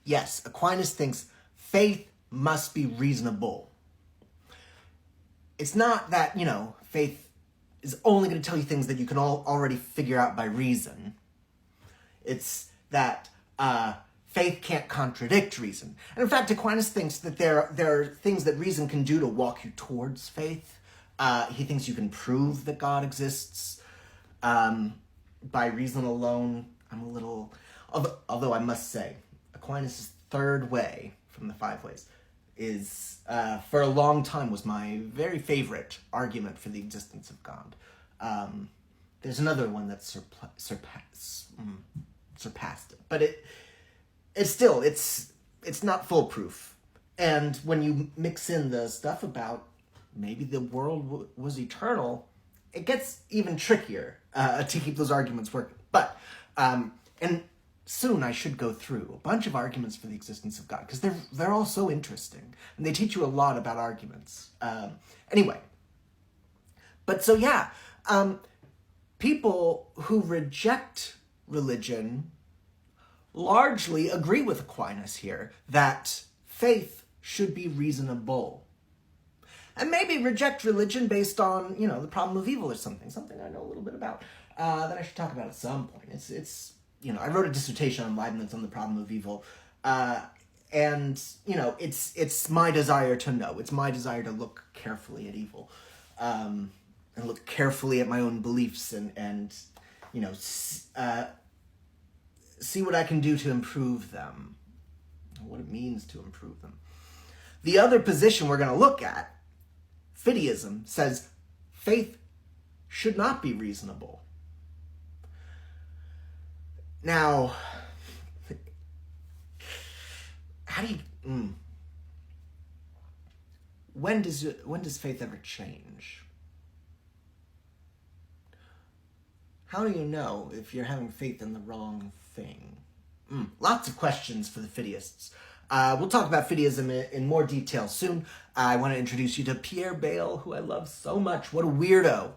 Yes, Aquinas thinks faith must be reasonable. It's not that, faith is only going to tell you things that you can already figure out by reason. It's that faith can't contradict reason. And in fact, Aquinas thinks that there are things that reason can do to walk you towards faith. He thinks you can prove that God exists by reason alone. Although I must say, Aquinas' third way from the five ways is, for a long time, was my very favorite argument for the existence of God. There's another one that surpassed it, but it's not foolproof. And when you mix in the stuff about maybe the world was eternal, it gets even trickier to keep those arguments working. But and soon I should go through a bunch of arguments for the existence of God, because they're all so interesting and they teach you a lot about arguments. Anyway, but so yeah, people who reject religion largely agree with Aquinas here that faith should be reasonable. And maybe reject religion based on, the problem of evil or something I know a little bit about, that I should talk about at some point. It's I wrote a dissertation on Leibniz on the problem of evil, and, it's my desire to know. It's my desire to look carefully at evil, and look carefully at my own beliefs and see what I can do to improve them, what it means to improve them. The other position we're going to look at, fideism, says faith should not be reasonable. Now, how do you... When does faith ever change? How do you know if you're having faith in the wrong thing? Lots of questions for the fideists. We'll talk about fideism in more detail soon. I want to introduce you to Pierre Bayle, who I love so much. What a weirdo.